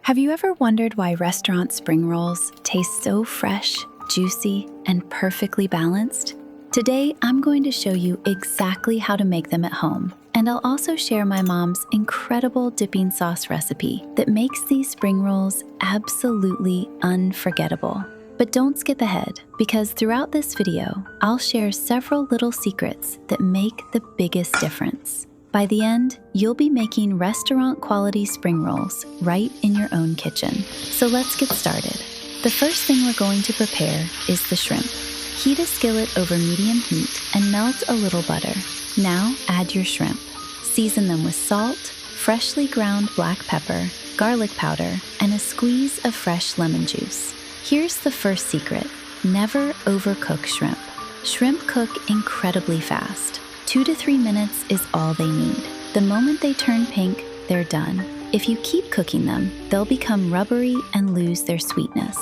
Have you ever wondered why restaurant spring rolls taste so fresh, juicy, and perfectly balanced? Today, I'm going to show you exactly how to make them at home, and I'll also share my mom's incredible dipping sauce recipe that makes these spring rolls absolutely unforgettable. But don't skip ahead, because throughout this video, I'll share several little secrets that make the biggest difference. By the end, you'll be making restaurant-quality spring rolls right in your own kitchen. So let's get started. The first thing we're going to prepare is the shrimp. Heat a skillet over medium heat and melt a little butter. Now add your shrimp. Season them with salt, freshly ground black pepper, garlic powder, and a squeeze of fresh lemon juice. Here's the first secret: never overcook shrimp. Shrimp cook incredibly fast. 2 to 3 minutes is all they need. The moment they turn pink, they're done. If you keep cooking them, they'll become rubbery and lose their sweetness.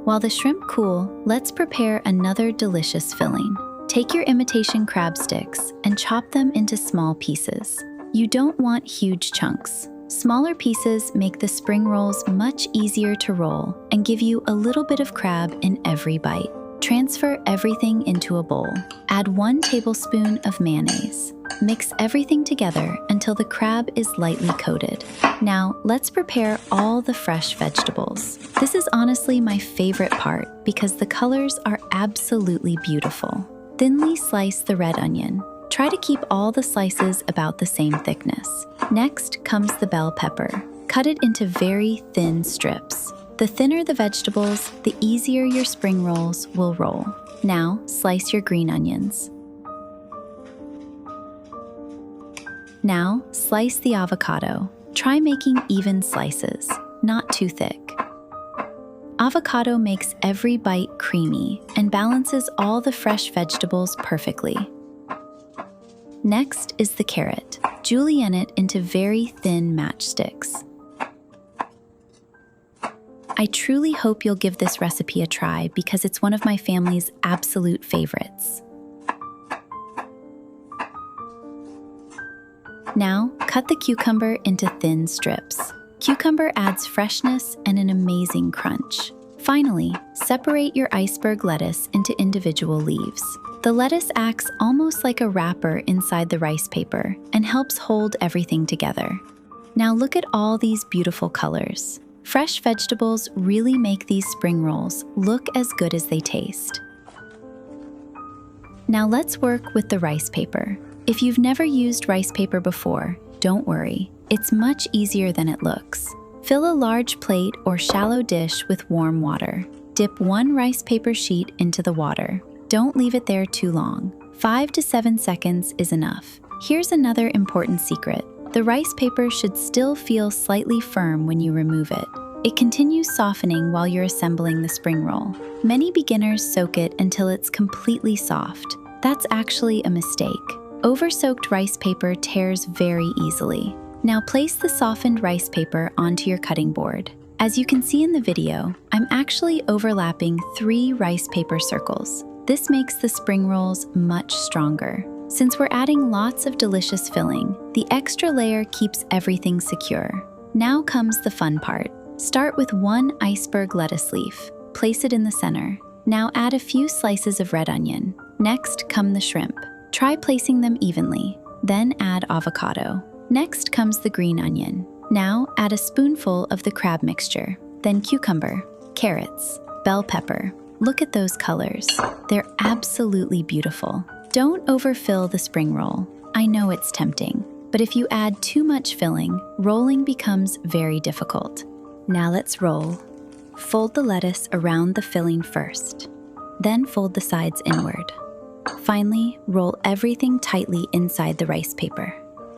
While the shrimp cool, let's prepare another delicious filling. Take your imitation crab sticks and chop them into small pieces. You don't want huge chunks. Smaller pieces make the spring rolls much easier to roll and give you a little bit of crab in every bite. Transfer everything into a bowl. Add 1 tablespoon of mayonnaise. Mix everything together until the crab is lightly coated. Now, let's prepare all the fresh vegetables. This is honestly my favorite part because the colors are absolutely beautiful. Thinly slice the red onion. Try to keep all the slices about the same thickness. Next comes the bell pepper. Cut it into very thin strips. The thinner the vegetables, the easier your spring rolls will roll. Now, slice your green onions. Now, slice the avocado. Try making even slices, not too thick. Avocado makes every bite creamy and balances all the fresh vegetables perfectly. Next is the carrot. Julienne it into very thin matchsticks. I truly hope you'll give this recipe a try because it's one of my family's absolute favorites. Now, cut the cucumber into thin strips. Cucumber adds freshness and an amazing crunch. Finally, separate your iceberg lettuce into individual leaves. The lettuce acts almost like a wrapper inside the rice paper and helps hold everything together. Now look at all these beautiful colors. Fresh vegetables really make these spring rolls look as good as they taste. Now let's work with the rice paper. If you've never used rice paper before, don't worry. It's much easier than it looks. Fill a large plate or shallow dish with warm water. Dip 1 rice paper sheet into the water. Don't leave it there too long. 5 to 7 seconds is enough. Here's another important secret. The rice paper should still feel slightly firm when you remove it. It continues softening while you're assembling the spring roll. Many beginners soak it until it's completely soft. That's actually a mistake. Over-soaked rice paper tears very easily. Now place the softened rice paper onto your cutting board. As you can see in the video, I'm actually overlapping 3 rice paper circles. This makes the spring rolls much stronger. Since we're adding lots of delicious filling, the extra layer keeps everything secure. Now comes the fun part. Start with 1 iceberg lettuce leaf. Place it in the center. Now add a few slices of red onion. Next come the shrimp. Try placing them evenly. Then add avocado. Next comes the green onion. Now add a spoonful of the crab mixture. Then cucumber, carrots, bell pepper. Look at those colors. They're absolutely beautiful. Don't overfill the spring roll. I know it's tempting, but if you add too much filling, rolling becomes very difficult. Now let's roll. Fold the lettuce around the filling first. Then fold the sides inward. Finally, roll everything tightly inside the rice paper.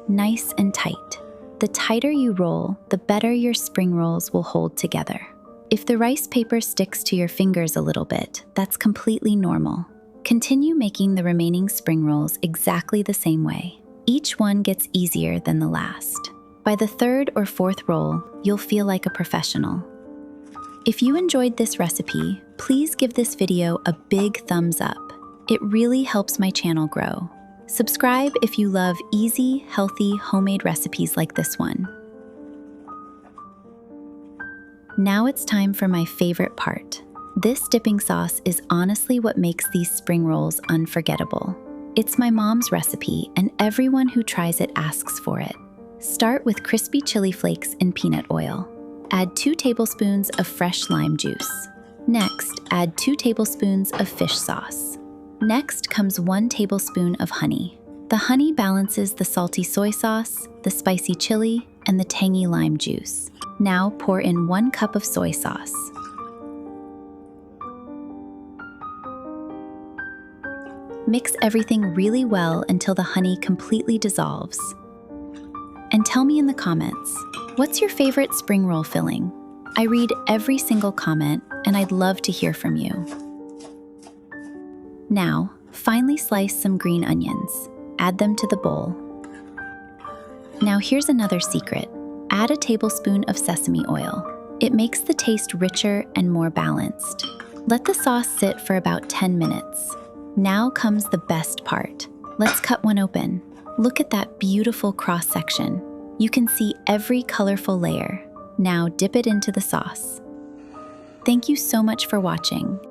Nice and tight. The tighter you roll, the better your spring rolls will hold together. If the rice paper sticks to your fingers a little bit, that's completely normal. Continue making the remaining spring rolls exactly the same way. Each one gets easier than the last. By the 3rd or 4th roll, you'll feel like a professional. If you enjoyed this recipe, please give this video a big thumbs up. It really helps my channel grow. Subscribe if you love easy, healthy, homemade recipes like this one. Now it's time for my favorite part. This dipping sauce is honestly what makes these spring rolls unforgettable. It's my mom's recipe, and everyone who tries it asks for it. Start with crispy chili flakes in peanut oil. Add 2 tablespoons of fresh lime juice. Next, add 2 tablespoons of fish sauce. Next comes 1 tablespoon of honey. The honey balances the salty soy sauce, the spicy chili, and the tangy lime juice. Now pour in 1 cup of soy sauce. Mix everything really well until the honey completely dissolves. And tell me in the comments, what's your favorite spring roll filling? I read every single comment, and I'd love to hear from you. Now, finely slice some green onions. Add them to the bowl. Now here's another secret. Add a tablespoon of sesame oil. It makes the taste richer and more balanced. Let the sauce sit for about 10 minutes. Now comes the best part. Let's cut one open. Look at that beautiful cross-section. You can see every colorful layer. Now dip it into the sauce. Thank you so much for watching.